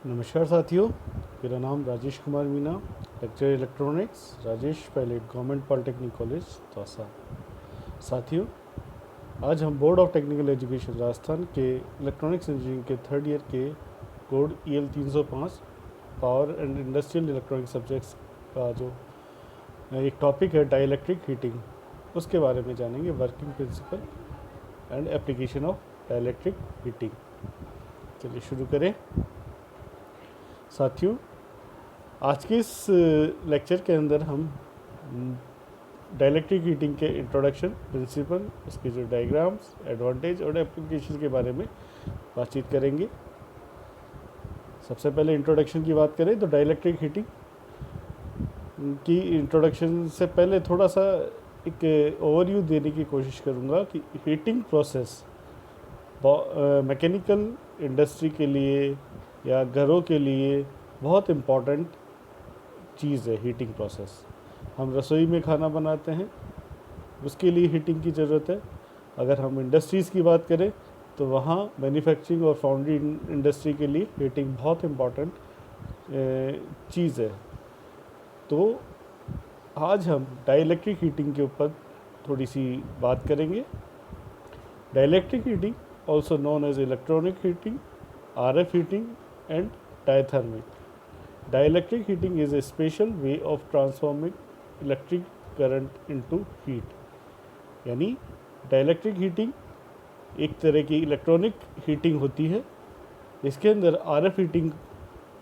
नमस्कार साथियों, मेरा नाम Rajesh Kumar Meena, lecture electronics, Rajesh Pilot, government polytechnic college Dausa. साथियों, आज हम board of technical education Rajasthan के इलेक्ट्रॉनिक्स इंजीनियरिंग के थर्ड ईयर के code EL 305 power and industrial electronic subjects का जो एक टॉपिक है डाइलेक्ट्रिक हीटिंग, उसके बारे में जानेंगे। Working principle and application of dielectric heating. चलिए शुरू करें। साथियों, आज के इस लेक्चर के अंदर हम डाइलेक्ट्रिक हीटिंग के इंट्रोडक्शन, प्रिंसिपल, उसके जो डायग्राम्स, एडवांटेज और एप्लीकेशन के बारे में बातचीत करेंगे। सबसे पहले इंट्रोडक्शन की बात करें तो डाइलेक्ट्रिक हीटिंग की इंट्रोडक्शन से पहले थोड़ा सा एक ओवरव्यू देने की कोशिश करूँगा कि हीटिंग प्रोसेस मैकेनिकल इंडस्ट्री के लिए या घरों के लिए बहुत इम्पॉर्टेंट चीज़ है। हीटिंग प्रोसेस, हम रसोई में खाना बनाते हैं, उसके लिए हीटिंग की ज़रूरत है। अगर हम इंडस्ट्रीज़ की बात करें तो वहाँ मैन्युफैक्चरिंग और फाउंड्री इंडस्ट्री के लिए हीटिंग बहुत इम्पॉर्टेंट चीज़ है। तो आज हम डाइलेक्ट्रिक हीटिंग के ऊपर थोड़ी सी बात करेंगे। Dielectric heating, also known as electronic heating, RF heating and diathermic. Dielectric heating is a special way of transforming electric current into heat. यानी डाइलेक्ट्रिक हीटिंग एक तरह की इलेक्ट्रॉनिक हीटिंग होती है। इसके अंदर RF हीटिंग,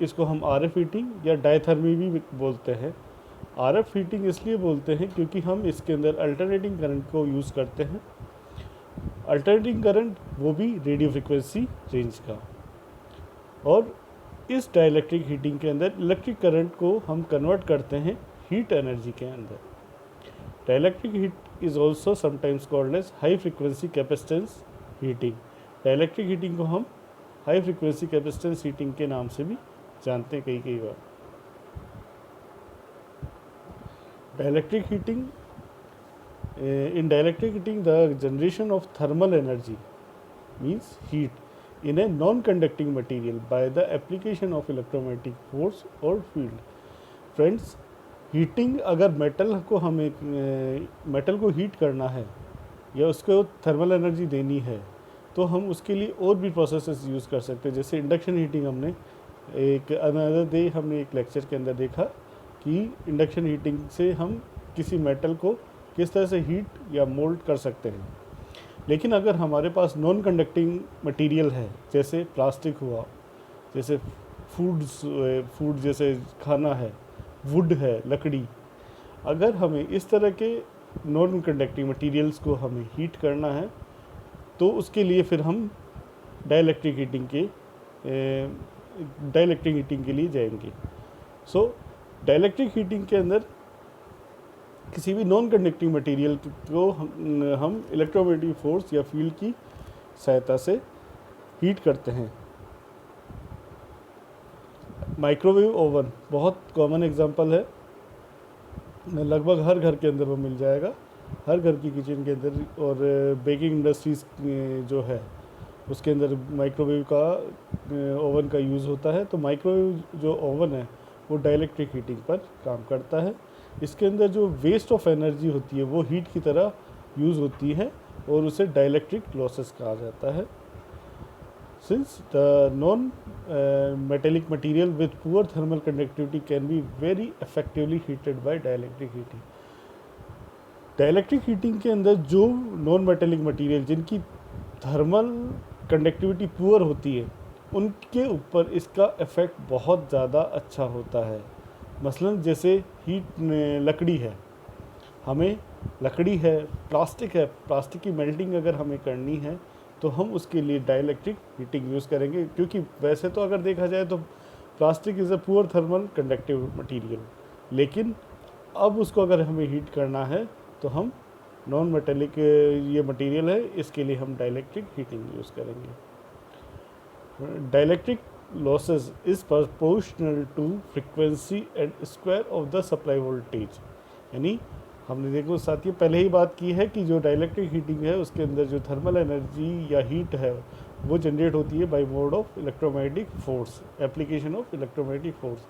इसको हम RF हीटिंग या डायथर्मी भी बोलते हैं। RF हीटिंग इसलिए बोलते हैं क्योंकि हम इसके अंदर अल्टरनेटिंग करंट को यूज़ करते हैं। अल्टरनेटिंग करंट वो भी रेडियो फ्रिक्वेंसी रेंज का। और इस डाइलेक्ट्रिक हीटिंग के अंदर इलेक्ट्रिक करंट को हम कन्वर्ट करते हैं हीट एनर्जी के अंदर। Dielectric heat is also sometimes called as high frequency capacitance heating. Dielectric heating को हम हाई फ्रिक्वेंसी कैपेसिटेंस हीटिंग के नाम से भी जानते हैं कई बार। Dielectric heating, in dielectric heating the generation of thermal energy means heat in a non-conducting material by the application of electromagnetic force or field. Friends, heating, अगर मेटल को हीट करना है या उसको थर्मल एनर्जी देनी है तो हम उसके लिए और भी प्रोसेसेस यूज़ कर सकते हैं। जैसे इंडक्शन हीटिंग, हमने एक लेक्चर के अंदर देखा कि इंडक्शन हीटिंग से हम किसी मेटल को किस तरह से हीट या मोल्ड कर सकते हैं। लेकिन अगर हमारे पास नॉन कंडक्टिंग मटेरियल है, जैसे प्लास्टिक हुआ, जैसे फूड जैसे खाना है, वुड है, लकड़ी, अगर हमें इस तरह के नॉन कंडक्टिंग मटेरियल्स को हमें हीट करना है तो उसके लिए फिर हम डाइलेक्ट्रिक हीटिंग के लिए जाएंगे। सो डाइलेक्ट्रिक हीटिंग के अंदर किसी भी नॉन कंडक्टिंग मटेरियल को हम इलेक्ट्रोमैग्नेटिक फोर्स या फील्ड की सहायता से हीट करते हैं। माइक्रोवेव ओवन बहुत कॉमन एग्जांपल है, लगभग हर घर के अंदर वो मिल जाएगा, हर घर की किचन के अंदर। और बेकिंग इंडस्ट्रीज़ जो है उसके अंदर माइक्रोवेव का ओवन का यूज़ होता है। तो माइक्रोवेव जो ओवन है वो डाइलेक्ट्रिक हीटिंग पर काम करता है। इसके अंदर जो वेस्ट ऑफ एनर्जी होती है वो हीट की तरह यूज़ होती है और उसे डाइलेक्ट्रिक लॉसेस कहा जाता है। Since the non metallic material with poor thermal conductivity can be very effectively heated bye dielectric heating. Dielectric heating के अंदर जो नॉन मेटेलिक मटेरियल जिनकी थर्मल कंडक्टिविटी पुअर होती है उनके ऊपर इसका इफ़ेक्ट बहुत ज़्यादा अच्छा होता है। मसलन जैसे लकड़ी है, हमें लकड़ी है, प्लास्टिक की मेल्टिंग अगर हमें करनी है तो हम उसके लिए डाइलेक्ट्रिक हीटिंग यूज़ करेंगे। क्योंकि वैसे तो अगर देखा जाए तो plastic is a poor thermal conductive material, लेकिन अब उसको अगर हमें हीट करना है तो हम नॉन मेटेलिक ये मटेरियल है, इसके लिए हम डाइलेक्ट्रिक हीटिंग यूज़ करेंगे। Dielectric losses is proportional to frequency and square of the supply voltage। यानी हमने देखो साथियों पहले ही बात की है कि जो डाइलेक्ट्रिक हीटिंग है उसके अंदर जो थर्मल एनर्जी या हीट है वो जनरेट होती है by mode of electromagnetic force, application of electromagnetic force.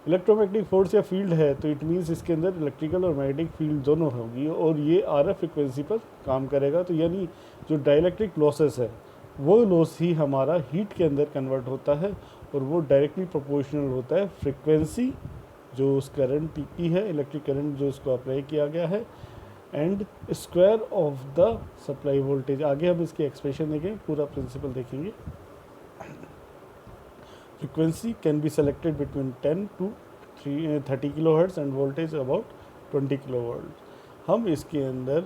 Electromagnetic force या फील्ड है तो इट मीन्स इसके अंदर इलेक्ट्रिकल और मैग्नेटिक फील्ड दोनों होगी और ये आरएफ फ्रिक्वेंसी पर काम करेगा। तो यानी जो डाइलेक्ट्रिक लॉसेस है वो लॉस ही हमारा हीट के अंदर कन्वर्ट होता है और वो डायरेक्टली प्रोपोर्शनल होता है फ्रिक्वेंसी जो उस करंट की है, इलेक्ट्रिक करंट जो उसको अप्लाई किया गया है, and square of the supply voltage. आगे हम इसकी एक्सप्रेशन देखें, पूरा प्रिंसिपल देखेंगे। Frequency can be selected between 10 to 30 kilohertz end voltage about 20 kilovolt. हम इसके अंदर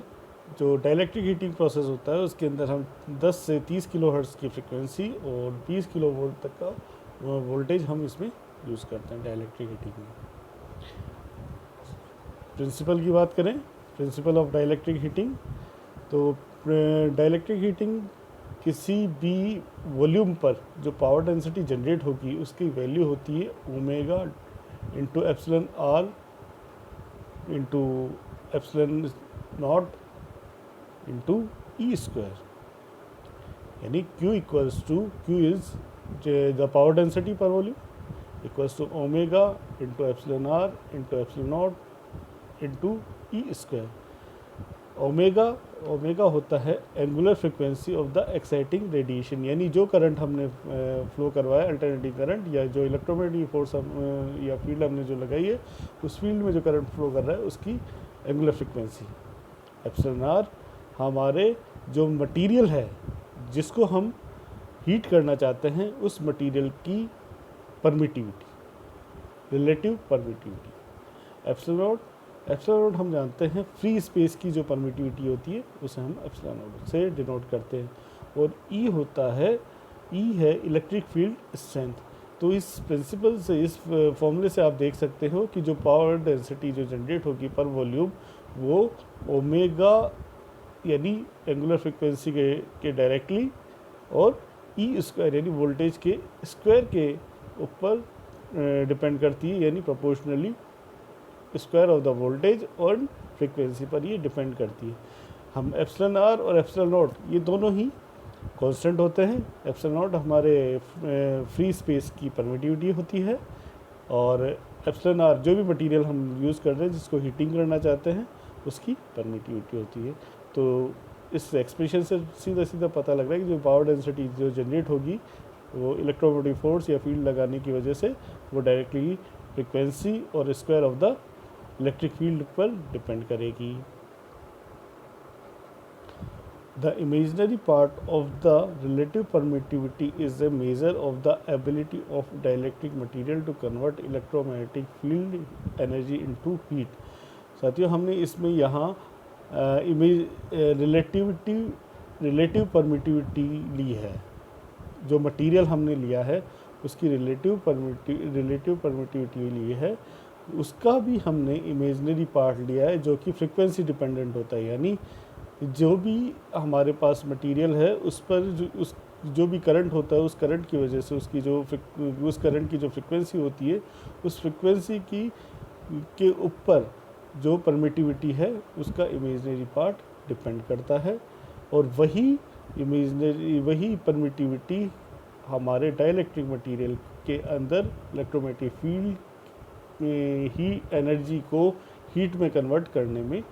जो डाइलेक्ट्रिक हीटिंग प्रोसेस होता है उसके अंदर हम 10 से 30 किलोहर्ट्ज़ की फ्रीक्वेंसी और 20 किलोवोल्ट तक का वोल्टेज हम इसमें यूज़ करते हैं डाइलेक्ट्रिक हीटिंग में। प्रिंसिपल की बात करें, प्रिंसिपल ऑफ डाइलेक्ट्रिक हीटिंग, तो डाइलेक्ट्रिक हीटिंग किसी भी वॉल्यूम पर जो पावर डेंसिटी जनरेट होगी उसकी वैल्यू होती है omega into epsilon r into epsilon naught into e square, यानी Q equals to, Q is the power density per volume equals to omega into epsilon r into epsilon naught into e square. Omega होता है angular frequency of the exciting radiation, यानी जो current हमने flow करवाया alternating current या जो electromagnetic force या field हमने जो लगाई है उस फील्ड में जो करंट फ्लो कर रहा है उसकी एंगुलर फ्रिक्वेंसी। एप्सिलॉन आर हमारे जो मटेरियल है जिसको हम हीट करना चाहते हैं उस मटेरियल की permittivity, relative permittivity. Epsilon not हम जानते हैं फ्री स्पेस की जो परमिटिविटी होती है उसे हम एप्सिलॉन नॉट से डिनोट करते हैं। और ई होता है, ई है इलेक्ट्रिक फील्ड स्ट्रेंथ। तो इस प्रिंसिपल से, इस फॉर्मूले से आप देख सकते हो कि जो पावर डेंसिटी जो जनरेट होगी पर वॉल्यूम वो ओमेगा यानी एंगुलर फ्रिक्वेंसी के डायरेक्टली और ई स्क्वायर यानी वोल्टेज के स्क्वायर के ऊपर डिपेंड करती है, यानी proportionally square of the voltage और फ्रिक्वेंसी पर ये डिपेंड करती है। हम एप्सिलॉन आर और एप्सिलॉन नॉट ये दोनों ही कांस्टेंट होते हैं। एप्सिलॉन नॉट हमारे फ्री स्पेस की परमिटिविटी होती है और एप्सिलॉन आर जो भी मटेरियल हम यूज़ कर रहे हैं जिसको हीटिंग करना चाहते हैं उसकी परमिटिविटी होती है। तो इस एक्सप्रेशन से सीधा सीधा पता लग रहा है कि जो पावर डेंसिटी जो जनरेट होगी वो इलेक्ट्रोमैग्नेटिक फोर्स या फील्ड लगाने की वजह से वो डायरेक्टली फ्रिक्वेंसी और square of the electric field पर डिपेंड करेगी। The imaginary part of the relative permittivity is a measure of the ability of dielectric material to convert electromagnetic field energy into heat। साथियों हमने इसमें यहाँ relative permittivity ली है, जो material हमने लिया है उसकी रिलेटिव परमिटिविटी ली है, उसका भी हमने इमेजिनरी पार्ट लिया है जो कि फ्रिक्वेंसी डिपेंडेंट होता है। यानी जो भी हमारे पास मटेरियल है उस पर जो भी करंट होता है उस करंट की वजह से उसकी जो उस करंट की जो फ्रिक्वेंसी होती है उस फ्रिक्वेंसी के ऊपर जो परमिटिविटी है उसका इमेजिनरी पार्ट डिपेंड करता है। और वही परमिटिविटी हमारे डाइलेक्ट्रिक मटेरियल के अंदर इलेक्ट्रोमैग्नेटिक फील्ड ही एनर्जी को हीट में कन्वर्ट करने में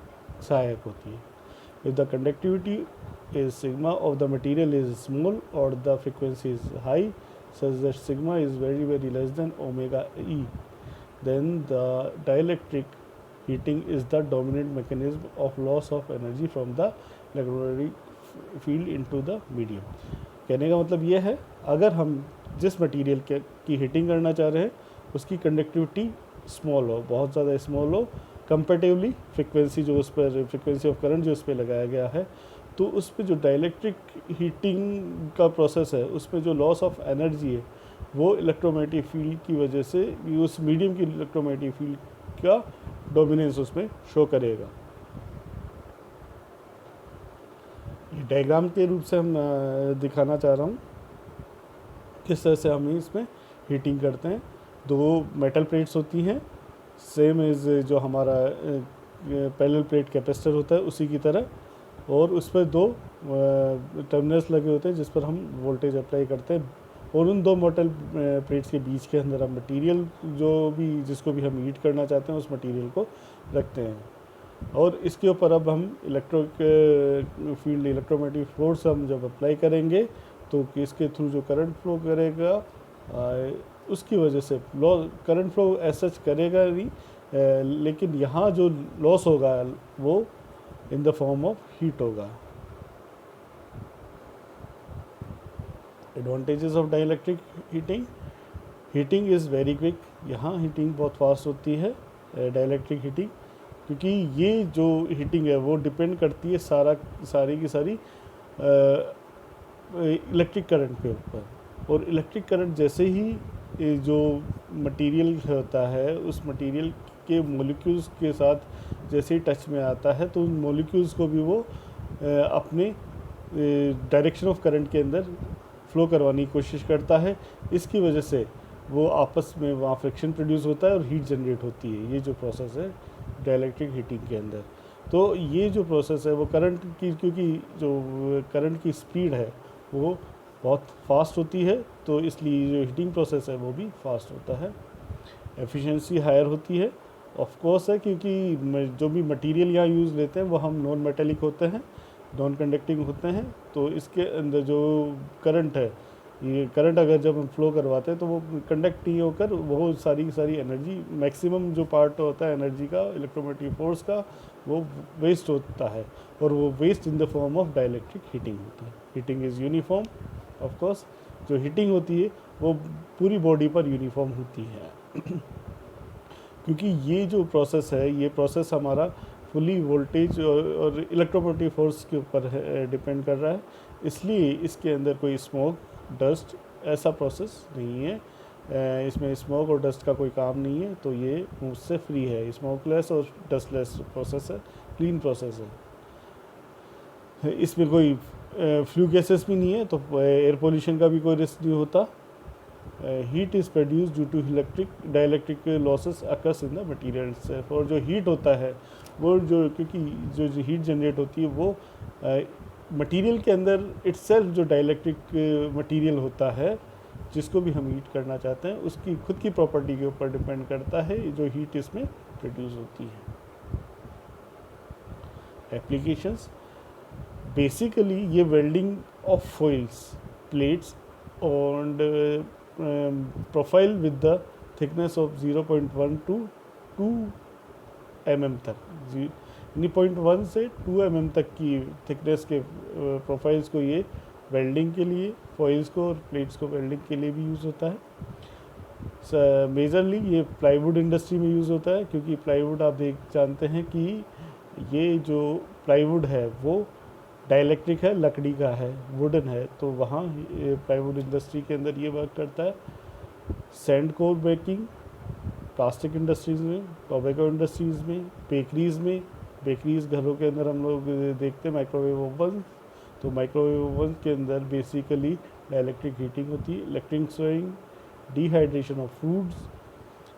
सहायक होती है। If the conductivity is sigma of the material is small और the frequency is high such that sigma is very less than omega e, then the dielectric heating is the dominant mechanism of loss of energy from the electromagnetic field into the medium। कहने का मतलब ये है अगर हम जिस material की heating करना चाह रहे हैं उसकी कंडक्टिविटी स्मॉल हो, बहुत ज़्यादा स्मॉल हो कंपेरेटिवली फ्रिक्वेंसी जो उस पर फ्रिक्वेंसी ऑफ करंट जो उस पर लगाया गया है, तो उस पर जो डाइलेक्ट्रिक हीटिंग का प्रोसेस है उसमें जो लॉस ऑफ एनर्जी है वो इलेक्ट्रोमैग्नेटिक फील्ड की वजह से उस मीडियम की इलेक्ट्रोमैग्नेटिक फील्ड का डोमिनेंस उसमें शो करेगा। ये डायग्राम के रूप से हम दिखाना चाह रहा हूँ किस तरह से हम इसमें हीटिंग करते हैं। दो मेटल प्लेट्स होती हैं सेम एज जो हमारा पैरेलल प्लेट कैपेसिटर होता है उसी की तरह, और उस पर दो टर्मिनल्स लगे होते हैं जिस पर हम वोल्टेज अप्लाई करते हैं, और उन दो मेटल प्लेट्स के बीच के अंदर हम मटेरियल जो भी जिसको भी हम हीट करना चाहते हैं उस मटेरियल को रखते हैं। और इसके ऊपर अब हम फील्ड इलेक्ट्रोमैग्नेटिक फोर्स हम जब अप्लाई करेंगे तो इसके थ्रू जो करंट फ्लो करेगा उसकी वजह से करंट फ्लो ऐसा करेगा नहीं, लेकिन यहाँ जो लॉस होगा वो in the form of heat होगा। Advantages of dielectric heating, heating is very quick, यहाँ हीटिंग बहुत फास्ट होती है डाइलेक्ट्रिक हीटिंग, क्योंकि ये जो हीटिंग है वो डिपेंड करती है सारी की सारी इलेक्ट्रिक करंट के ऊपर। और इलेक्ट्रिक करंट जैसे ही जो मटेरियल होता है उस मटेरियल के मॉलिक्यूल्स के साथ जैसे ही टच में आता है तो उन मॉलिक्यूल्स को भी वो अपने डायरेक्शन ऑफ करंट के अंदर फ्लो करवाने की कोशिश करता है। इसकी वजह से वो आपस में वहाँ फ्रिक्शन प्रोड्यूस होता है और हीट जनरेट होती है। ये जो प्रोसेस है डाइलेक्ट्रिक हीटिंग के अंदर, तो ये जो प्रोसेस है वो करंट की, क्योंकि जो करंट की स्पीड है वो बहुत फास्ट होती है, तो इसलिए जो हीटिंग प्रोसेस है वो भी फास्ट होता है। एफिशिएंसी हायर होती है ऑफ कोर्स है, क्योंकि जो भी मटेरियल यहाँ यूज़ लेते हैं वो हम नॉन मेटेलिक होते हैं, नॉन कंडक्टिंग होते हैं, तो इसके अंदर जो करंट है, ये करंट अगर जब हम फ्लो करवाते हैं तो वो कंडक्ट नहीं होकर वो सारी की सारी एनर्जी, मैक्सिमम जो पार्ट होता है एनर्जी का इलेक्ट्रोमैग्नेटिक फोर्स का, वो वेस्ट होता है, और वो waste in the form of dielectric heating होती है। Heating is uniform, of course जो हीटिंग होती है वो पूरी बॉडी पर यूनिफॉर्म होती है क्योंकि ये जो प्रोसेस है ये प्रोसेस हमारा फुली वोल्टेज और इलेक्ट्रोमैग्नेटिक फोर्स के ऊपर डिपेंड कर रहा है, इसलिए इसके अंदर कोई स्मोक, डस्ट ऐसा प्रोसेस नहीं है। इसमें स्मोक और डस्ट का कोई काम नहीं है, तो ये उससे फ्री है, स्मोकलेस और डस्टलेस प्रोसेस है, क्लीन प्रोसेस है। इसमें कोई फ्लू गैसेस भी नहीं है, तो एयर पोल्यूशन का भी कोई रिस्क नहीं होता। Heat is produce due to dielectric losses occurs in the material self. और जो हीट होता है वो क्योंकि जो हीट जनरेट होती है वो मटेरियल के अंदर इटसेल्फ जो डाइलेक्ट्रिक मटेरियल होता है जिसको भी हम हीट करना चाहते हैं उसकी खुद की प्रॉपर्टी के ऊपर डिपेंड करता है जो हीट इसमें प्रोड्यूस होती है। एप्लीकेशंस बेसिकली ये वेल्डिंग ऑफ फॉइल्स, प्लेट्स और profile with the thickness of 0.1 to 2 mm तक, यानी 0.1 से 2 mm तक की थिकनेस के प्रोफाइल्स को ये वेल्डिंग के लिए, फॉइल्स को और प्लेट्स को वेल्डिंग के लिए भी यूज़ होता है। मेजरली ये प्लाईवुड इंडस्ट्री में यूज़ होता है, क्योंकि प्लाईवुड आप जानते हैं कि ये जो प्लाईवुड है वो डाइलेक्ट्रिक है, लकड़ी का है, वुडन है, तो वहाँ प्लाईवुड इंडस्ट्री के अंदर ये वर्क करता है। Sand core baking, plastic industries में, टोबैको इंडस्ट्रीज़ में, बेकरीज़ घरों के अंदर हम लोग देखते हैं माइक्रोवेव ओवन, तो माइक्रोवेव ओवन के अंदर बेसिकली डाइलेक्ट्रिक हीटिंग होती है। Electric storing, dehydration of foods,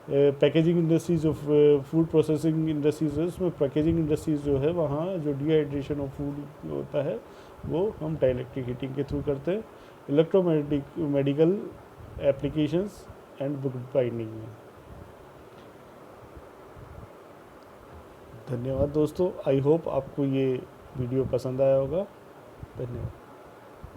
packaging industries of food processing industries है, उसमें पैकेजिंग इंडस्ट्रीज जो है वहाँ जो डिहाइड्रेशन ऑफ फूड होता है वो हम डाइलेक्ट्रिक हीटिंग के थ्रू करते हैं। Electromagnetic medical applications and book binding में। धन्यवाद दोस्तों, आई होप आपको ये वीडियो पसंद आया होगा। धन्यवाद।